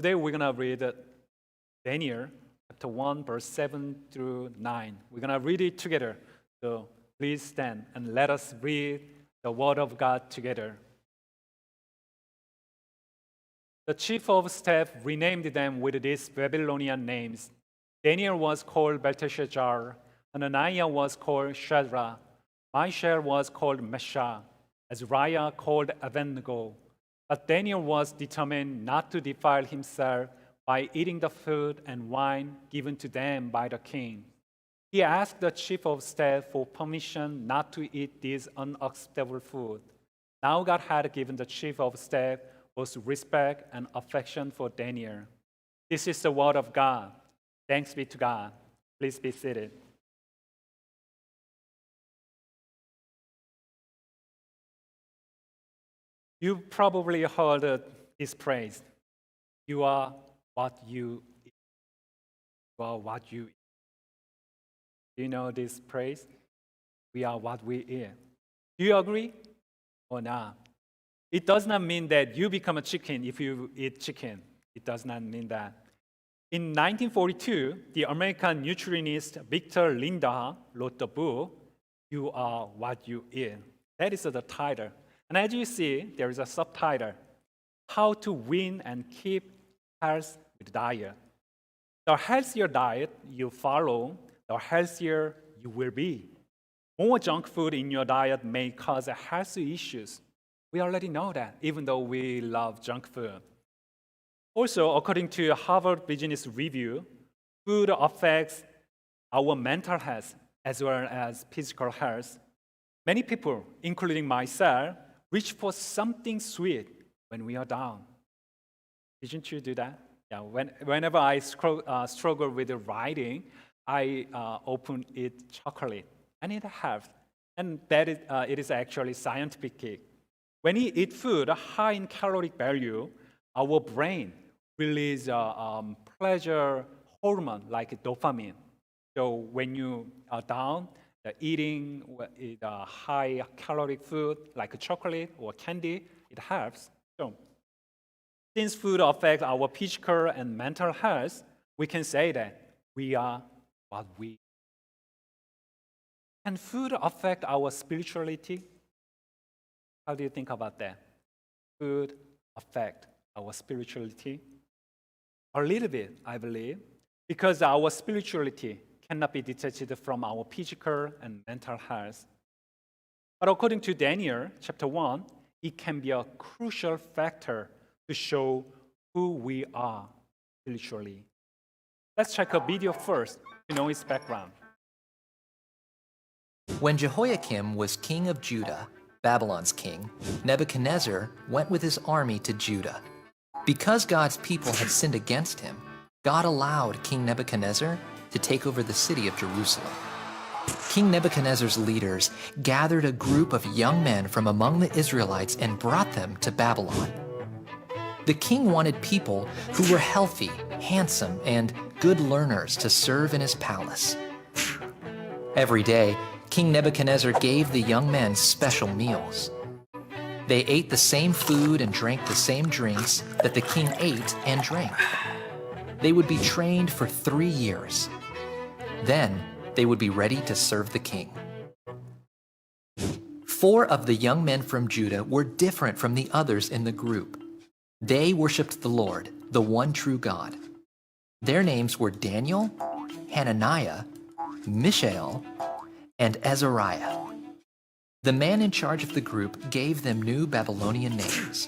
Today we're going to read Daniel chapter 1, verse 7 through 9. We're going to read it together. So please stand and let us read the Word of God together. The chief of staff renamed them with these Babylonian names. Daniel was called Belteshazzar, Hananiah was called Shadrach, Mishael was called Meshach, Azariah called Abednego. But Daniel was determined not to defile himself by eating the food and wine given to them by the king. He asked the chief of staff for permission not to eat this unacceptable food. Now God had given the chief of staff both respect and affection for Daniel. This is the word of God. Thanks be to God. Please be seated. You probably heard this phrase. You are what you eat. You are what you eat. Do you know this phrase? We are what we eat. Do you agree or not? It does not mean that you become a chicken if you eat chicken. It does not mean that. In 1942, the American nutritionist Victor Linda wrote the book, You Are What You Eat. That is the title. And as you see, there is a subtitle, How to Win and Keep Health with Diet. The healthier diet you follow, the healthier you will be. More junk food in your diet may cause health issues. We already know that, even though we love junk food. Also, according to Harvard Business Review, food affects our mental health as well as physical health. Many people, including myself, reach for something sweet when we are down. Didn't you do that? Yeah. Whenever I struggle with writing, I often eat chocolate, and it helps. And that is, it is actually scientific. When we eat food high in caloric value, our brain releases pleasure hormone like dopamine. So when you are down, eating high caloric food like chocolate or candy, it helps. So since food affects our physical and mental health, we can say that we are what we eat. Can food affect our spirituality? How do you think about that? Food affect our spirituality? A little bit, I believe, because our spirituality cannot be detached from our physical and mental health. But according to Daniel chapter 1, it can be a crucial factor to show who we are spiritually. Let's check a video first to know its background. When Jehoiakim was king of Judah, Babylon's king, Nebuchadnezzar went with his army to Judah. Because God's people had sinned against him, God allowed King Nebuchadnezzar to take over the city of Jerusalem. King Nebuchadnezzar's leaders gathered a group of young men from among the Israelites and brought them to Babylon. The king wanted people who were healthy, handsome, and good learners to serve in his palace. Every day, King Nebuchadnezzar gave the young men special meals. They ate the same food and drank the same drinks that the king ate and drank. They would be trained for 3 years. Then they would be ready to serve the king. 4 of the young men from Judah were different from the others in the group. They worshiped the Lord, the one true God. Their names were Daniel, Hananiah, Mishael, and Azariah. The man in charge of the group gave them new Babylonian names.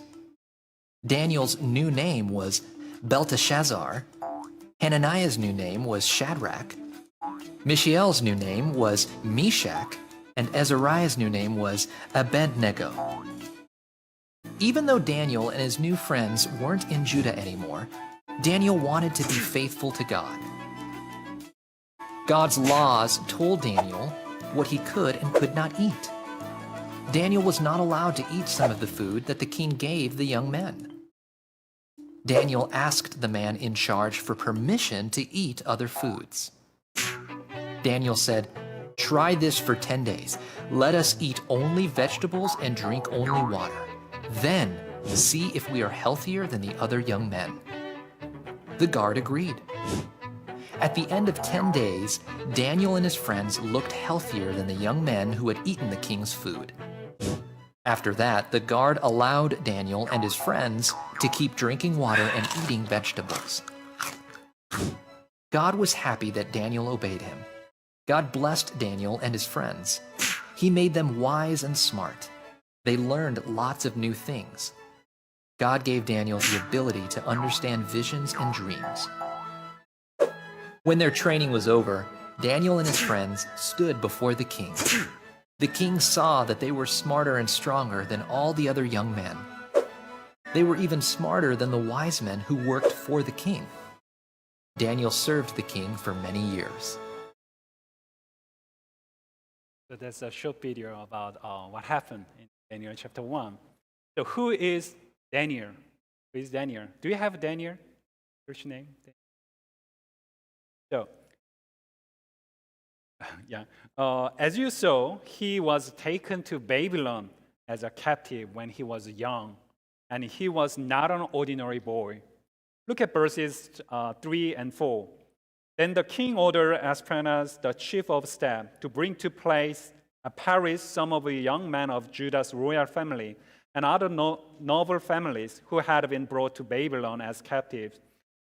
Daniel's new name was Belteshazzar. Hananiah's new name was Shadrach. Mishael's new name was Meshach. And Azariah's new name was Abednego. Even though Daniel and his new friends weren't in Judah anymore, Daniel wanted to be faithful to God. God's laws told Daniel what he could and could not eat. Daniel was not allowed to eat some of the food that the king gave the young men. Daniel asked the man in charge for permission to eat other foods. Daniel said, "Try this for 10 days. Let us eat only vegetables and drink only water. Then see if we are healthier than the other young men." The guard agreed. At the end of 10 days, Daniel and his friends looked healthier than the young men who had eaten the king's food. After that, the guard allowed Daniel and his friends to keep drinking water and eating vegetables. God was happy that Daniel obeyed him. God blessed Daniel and his friends. He made them wise and smart. They learned lots of new things. God gave Daniel the ability to understand visions and dreams. When their training was over, Daniel and his friends stood before the king. The king saw that they were smarter and stronger than all the other young men. They were even smarter than the wise men who worked for the king. Daniel served the king for many years. So that's a short video about what happened in Daniel chapter 1. So who is Daniel? Who is Daniel? Do you have Daniel? Church name? So, as you saw, he was taken to Babylon as a captive when he was young, and he was not an ordinary boy. Look at verses 3 and 4. Then the king ordered Aspenas, the chief of staff, to bring to Paris some of the young men of Judah's royal family and other noble families who had been brought to Babylon as captives.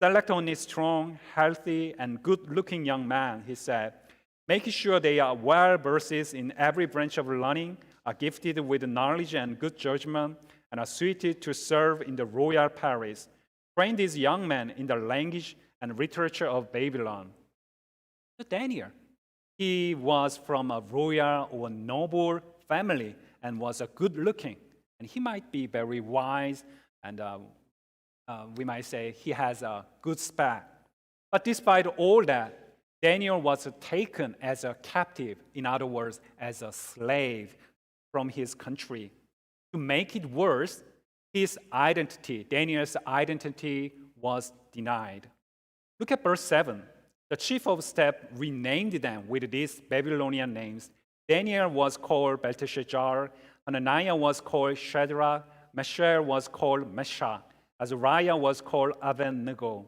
Select only strong, healthy, and good-looking young men, he said. Make sure they are well-versed in every branch of learning, are gifted with knowledge and good judgment, and are suited to serve in the royal Paris. Train these young men in the language and literature of Babylon. So Daniel, he was from a royal or noble family and was a good-looking. And he might be very wise, and we might say he has a good spec. But despite all that, Daniel was taken as a captive, in other words, as a slave from his country. To make it worse, his identity, Daniel's identity, was denied. Look at verse 7. The chief of staff renamed them with these Babylonian names. Daniel was called Belteshazzar, Hananiah was called Shadrach, Mishael was called Meshach, Azariah was called Abednego.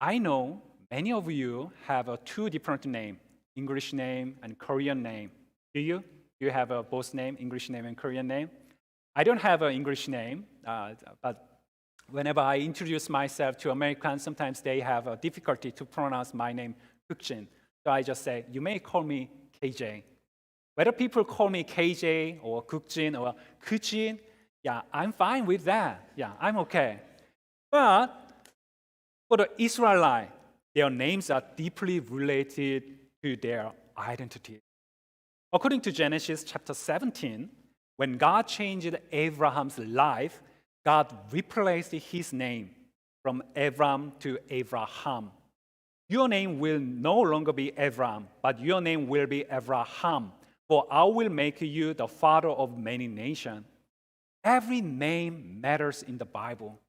I know many of you have two different names, English name and Korean name. Do you? Do you have both name, English name and Korean name? I don't have an English name, but whenever I introduce myself to Americans, sometimes they have a difficulty to pronounce my name, Kukjin. So I just say, you may call me KJ. Whether people call me KJ or Kukjin or Kujin, yeah, I'm fine with that. Yeah, I'm okay. But for the Israelites, their names are deeply related to their identity. According to Genesis chapter 17, when God changed Abraham's life, God replaced his name from Abram to Abraham. Your name will no longer be Abram, but your name will be Abraham, for I will make you the father of many nations. Every name matters in the Bible.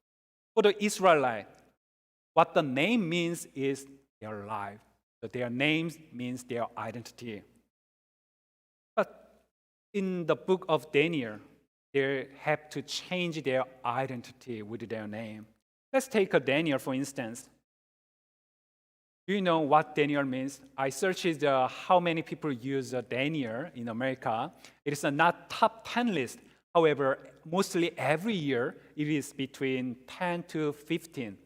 For the Israelites, what the name means is their life. So their names means their identity. But in the book of Daniel, they have to change their identity with their name. Let's take Daniel, for instance. Do you know what Daniel means? I searched how many people use Daniel in America. It is not top 10 list. However, mostly every year, it is between 10 to 15.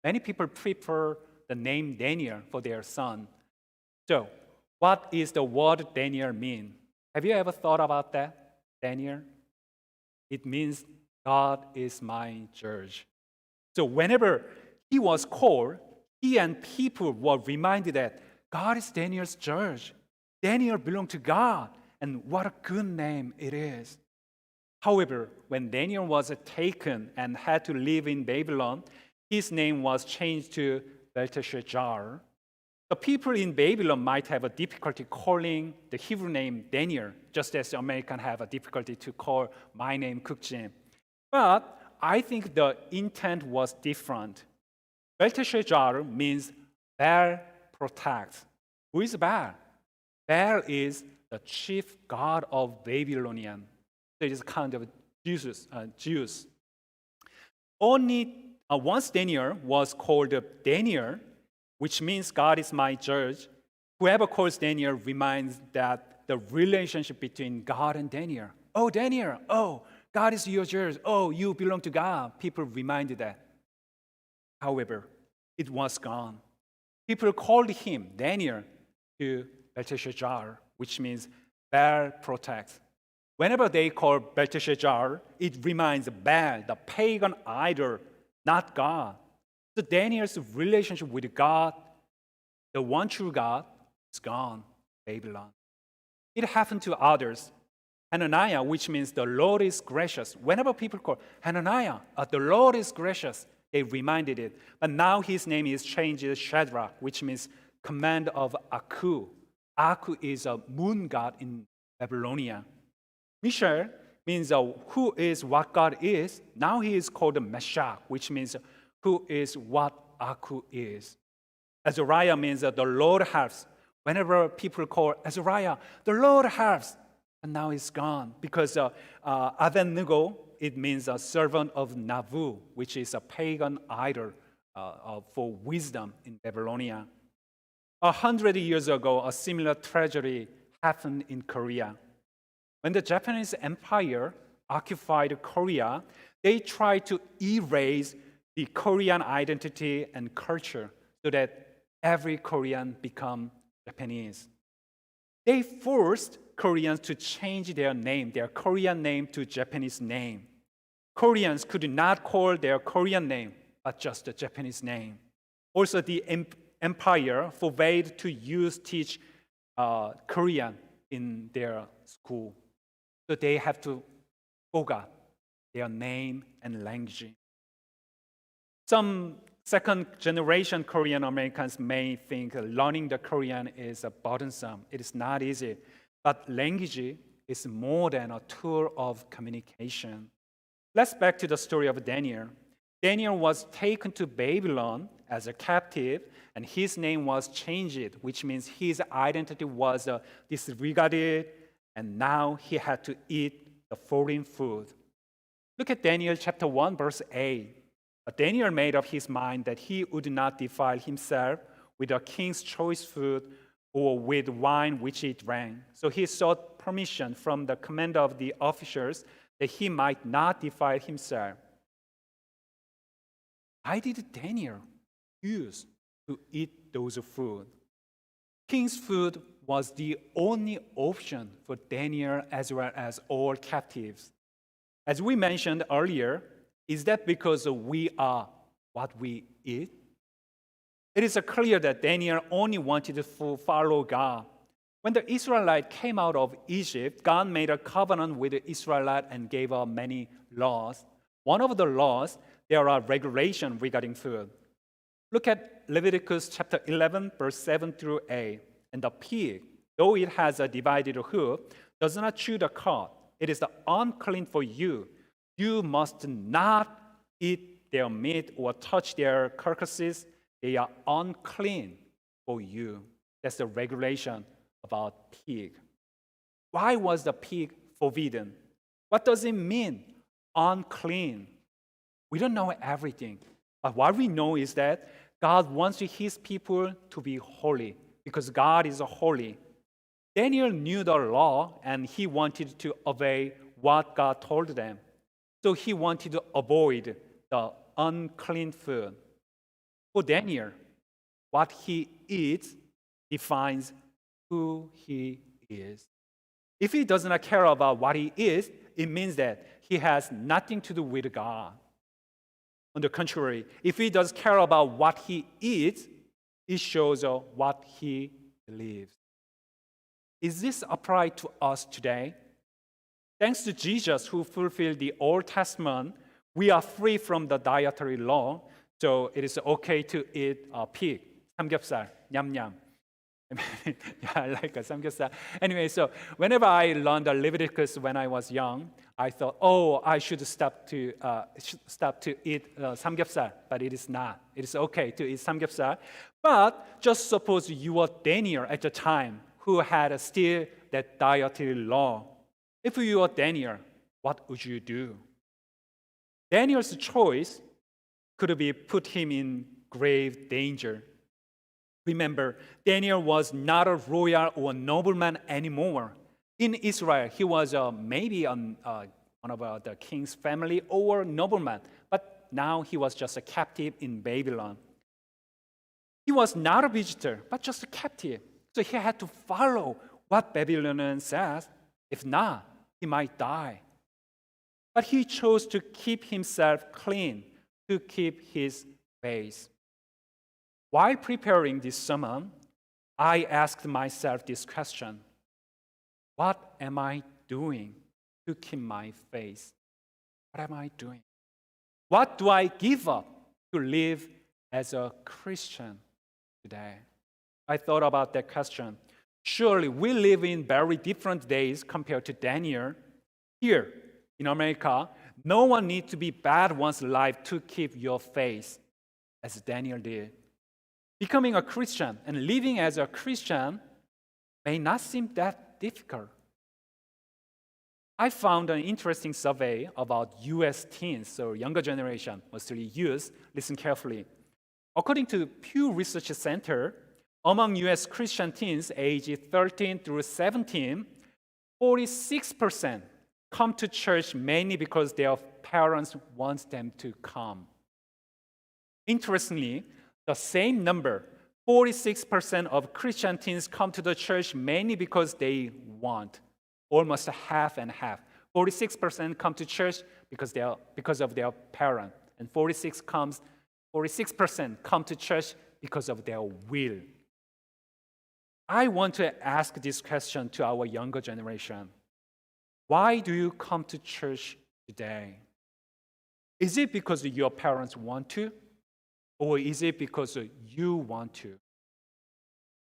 Many people prefer the name Daniel for their son. So, what is the word Daniel mean? Have you ever thought about that? Daniel? It means God is my judge. So whenever he was called, he and people were reminded that God is Daniel's judge. Daniel belonged to God, and what a good name it is. However, when Daniel was taken and had to live in Babylon, his name was changed to Belteshazzar. The people in Babylon might have a difficulty calling the Hebrew name Daniel, just as Americans have a difficulty to call my name Kukjin. But I think the intent was different. Belteshazzar means Baal protects. Who is Baal? Baal is the chief god of Babylonian. So it is kind of Jews. Only Once Daniel was called Daniel, which means God is my judge. Whoever calls Daniel reminds that the relationship between God and Daniel. Oh, Daniel, oh, God is your judge. Oh, you belong to God. People reminded that. However, it was gone. People called him Daniel to Belteshazzar, which means Baal protects. Whenever they call Belteshazzar, it reminds Baal, the pagan idol, not God. So Daniel's relationship with God, the one true God, is gone, Babylon. It happened to others. Hananiah, which means the Lord is gracious. Whenever people call Hananiah, the Lord is gracious, they reminded it. But now his name is changed to Shadrach, which means command of Aku. Aku is a moon god in Babylonia. Mishael means who is what God is. Now he is called Meshach, which means who is what Aku is. Azariah means the Lord helps. Whenever people call Azariah, the Lord helps. And now it's gone because Abednego, it means a servant of Navu, which is a pagan idol for wisdom in Babylonia. 100 years ago, a similar tragedy happened in Korea. When the Japanese Empire occupied Korea, they tried to erase the Korean identity and culture so that every Korean become Japanese. They forced Koreans to change their name, their Korean name to Japanese name. Koreans could not call their Korean name, but just a Japanese name. Also, the empire forbade to teach Korean in their school. So they have to forget their name and language. Some second-generation Korean Americans may think learning the Korean is burdensome. It is not easy. But language is more than a tool of communication. Let's back to the story of Daniel. Daniel was taken to Babylon as a captive, and his name was changed, which means his identity was disregarded, and now he had to eat the foreign food. Look at Daniel chapter 1, verse 8. Daniel made up his mind that he would not defile himself with the king's choice food or with wine which he drank. So he sought permission from the commander of the officers that he might not defile himself. Why did Daniel choose to eat those food? King's food was the only option for Daniel as well as all captives. As we mentioned earlier, is that because we are what we eat? It is clear that Daniel only wanted to follow God. When the Israelites came out of Egypt, God made a covenant with the Israelites and gave out many laws. One of the laws, there are regulations regarding food. Look at Leviticus chapter 11, verse 7 through 8. And the pig, though it has a divided hoof, does not chew the cud. It is unclean for you. You must not eat their meat or touch their carcasses. They are unclean for you. That's the regulation about pig. Why was the pig forbidden? What does it mean, unclean? We don't know everything. But what we know is that God wants his people to be holy because God is holy. Daniel knew the law and he wanted to obey what God told them. So he wanted to avoid the unclean food. For Daniel, what he eats defines who he is. If he does not care about what he eats, it means that he has nothing to do with God. On the contrary, if he does care about what he eats, it shows what he believes. Is this applied to us today? Thanks to Jesus, who fulfilled the Old Testament, we are free from the dietary law, so it is okay to eat pig, 삼겹살, 냠냠. Yeah, I like a samgyeopsal. Anyway, so whenever I learned the Leviticus when I was young, I thought, oh, I should stop to eat samgyeopsal, but it is not. It is okay to eat samgyeopsal. But just suppose you were Daniel at the time who had still that dietary law. If you were Daniel, what would you do? Daniel's choice could be put him in grave danger. Remember, Daniel was not a royal or nobleman anymore. In Israel, he was maybe one of the king's family or nobleman, but now he was just a captive in Babylon. He was not a visitor, but just a captive. So he had to follow what Babylonian says. If not, he might die. But he chose to keep himself clean, to keep his faith. While preparing this sermon, I asked myself this question: what am I doing to keep my faith? What am I doing? What do I give up to live as a Christian today? I thought about that question. Surely we live in very different days compared to Daniel. Here in America, no one needs to be bad one's life to keep your faith, as Daniel did. Becoming a Christian and living as a Christian may not seem that difficult. I found an interesting survey about U.S. teens, so younger generation, mostly youth. Listen carefully. According to Pew Research Center, among U.S. Christian teens aged 13 through 17, 46% come to church mainly because their parents want them to come. Interestingly, the same number, 46% of Christian teens come to the church mainly because they want. Almost half and half. 46% come to church because of their parent, and 46% come to church because of their will. I want to ask this question to our younger generation. Why do you come to church today? Is it because your parents want to? Or is it because you want to?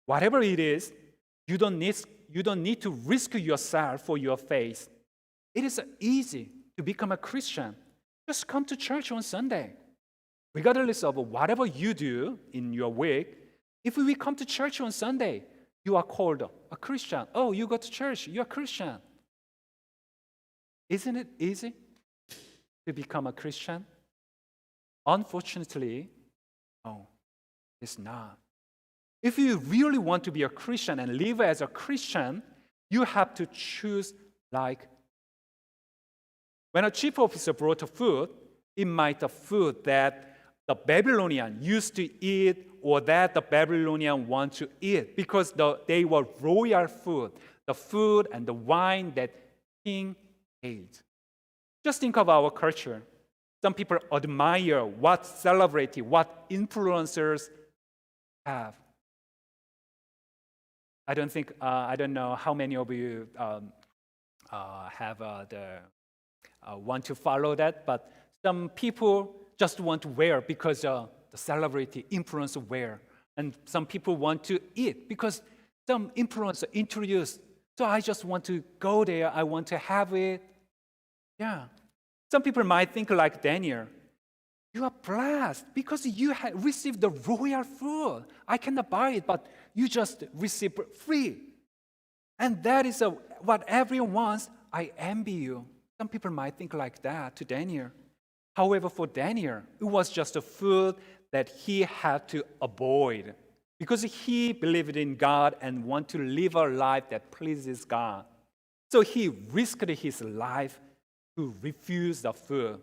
Whatever it is, you don't need to risk yourself for your faith. It is easy to become a Christian. Just come to church on Sunday. Regardless of whatever you do in your week, if we come to church on Sunday, you are called a Christian. Oh, you go to church, you're a Christian. Isn't it easy to become a Christian? Unfortunately, no, it's not. If you really want to be a Christian and live as a Christian, you have to choose like. When a chief officer brought food, it might be food that the Babylonian used to eat or that the Babylonian want to eat because they were royal food, the food and the wine that king ate. Just think of our culture. Some people admire what celebrity, what influencers have. I don't know how many of you have want to follow that, but some people just want to wear because the celebrity influencer wear, and some people want to eat because some influencer introduced. So I just want to go there. I want to have it. Yeah. Some people might think like Daniel. You are blessed because you have received the royal food. I cannot buy it, but you just receive free. And that is what everyone wants. I envy you. Some people might think like that to Daniel. However, for Daniel, it was just a food that he had to avoid because he believed in God and wanted to live a life that pleases God. So he risked his life to refuse the food,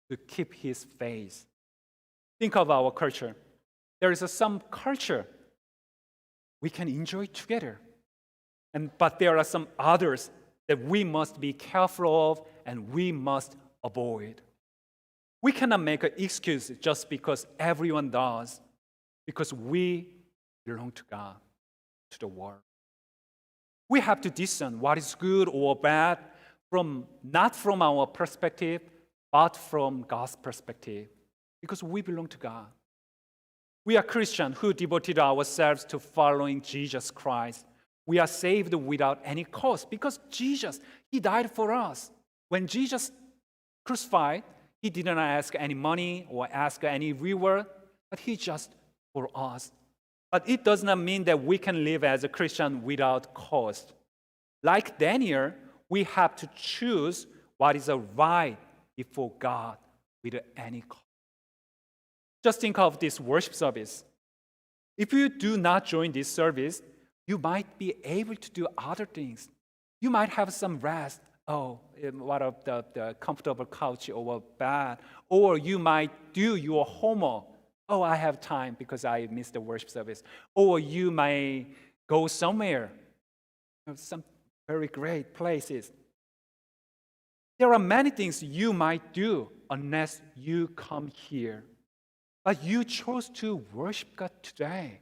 to keep his faith. Think of our culture. There is some culture we can enjoy together. But there are some others that we must be careful of and we must avoid. We cannot make an excuse just because everyone does, because we belong to God, to the world. We have to discern what is good or bad not from our perspective, but from God's perspective, because we belong to God. We are Christians who devoted ourselves to following Jesus Christ. We are saved without any cost because Jesus, He died for us. When Jesus crucified, He didn't ask any money or ask any reward, but He just for us. But it does not mean that we can live as a Christian without cost. Like Daniel, we have to choose what is right before God with any cost. Just think of this worship service. If you do not join this service, you might be able to do other things. You might have some rest. Oh, what of the comfortable couch over bed. Or you might do your homework. Oh, I have time because I missed the worship service. Or you may go somewhere, some very great places. There are many things you might do unless you come here. But you chose to worship God today.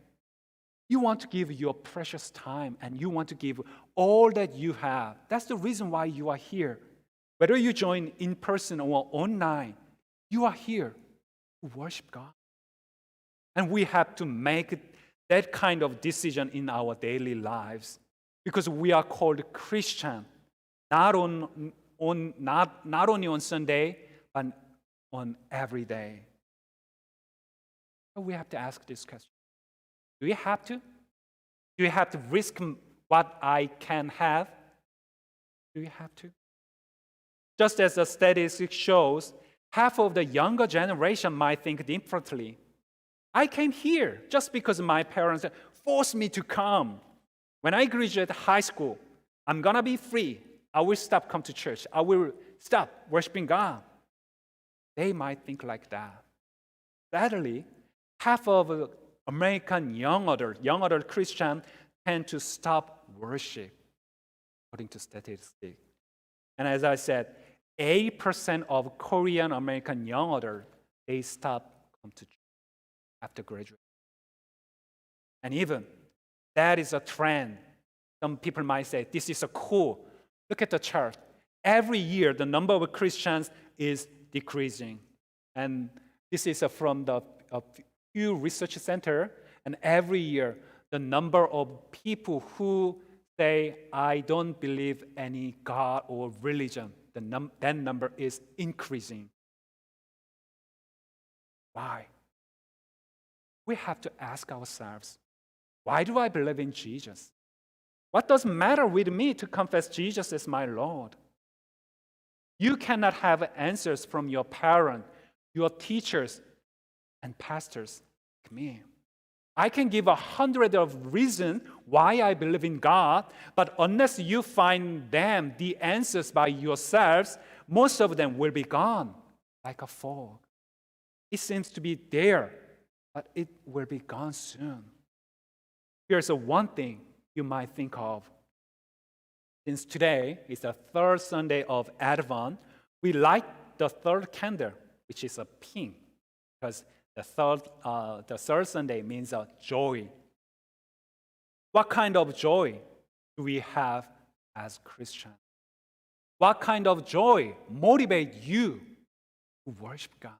You want to give your precious time and you want to give all that you have. That's the reason why you are here. Whether you join in person or online, you are here to worship God. And we have to make that kind of decision in our daily lives because we are called Christian, not only on Sunday, but on every day. So we have to ask this question. Do you have to? Do you have to risk what I can have? Do you have to? Just as the statistic shows, half of the younger generation might think differently. I came here just because my parents forced me to come. When I graduate high school, I'm going to be free. I will stop coming to church. I will stop worshiping God. They might think like that. Sadly, half of American young adult Christians tend to stop worship, according to statistics. And as I said, 8% of Korean American young adults, they stop coming to church after graduation. And even that is a trend. Some people might say, this is a cool. Look at the chart. Every year, the number of Christians is decreasing. And this is from the Pew Research Center. And every year, the number of people who say, I don't believe any God or religion, that number is increasing. Why? We have to ask ourselves, why do I believe in Jesus? What does it matter with me to confess Jesus as my Lord? You cannot have answers from your parents, your teachers, and pastors like me. I can give 100 of reasons why I believe in God, but unless you find them, the answers by yourselves, most of them will be gone like a fog. It seems to be there, but it will be gone soon. Here's one thing you might think of. Since today is the third Sunday of Advent, we light the third candle, which is a pink, because the third Sunday means a joy. What kind of joy do we have as Christians? What kind of joy motivates you to worship God,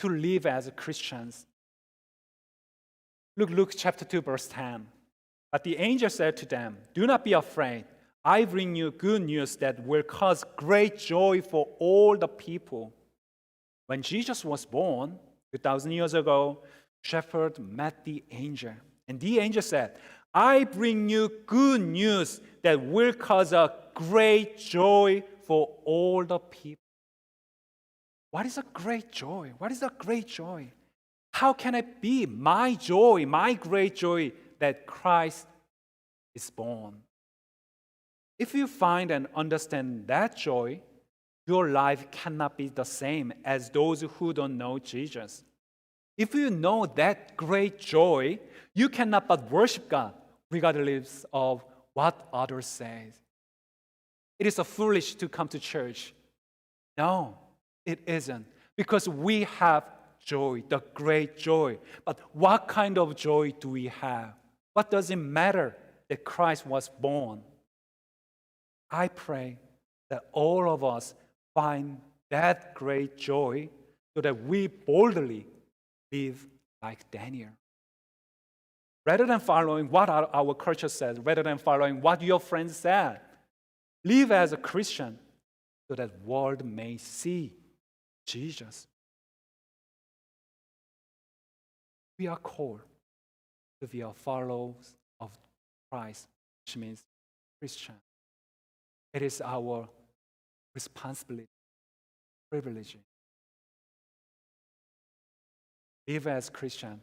to live as Christians? Look, Luke chapter 2, verse 10. But the angel said to them, do not be afraid. I bring you good news that will cause great joy for all the people. When Jesus was born, 2,000 years ago, shepherds met the angel. And the angel said, I bring you good news that will cause a great joy for all the people. What is a great joy? What is a great joy? How can it be my joy, my great joy, that Christ is born? If you find and understand that joy, your life cannot be the same as those who don't know Jesus. If you know that great joy, you cannot but worship God regardless of what others say. It is foolish to come to church. No, it isn't. Because we have joy, the great joy. But what kind of joy do we have? What does it matter that Christ was born? I pray that all of us find that great joy so that we boldly live like Daniel. Rather than following what our culture says, rather than following what your friends said, live as a Christian so that the world may see Jesus. We are called to be followers of Christ, which means Christian. It is our responsibility, privilege. live as Christian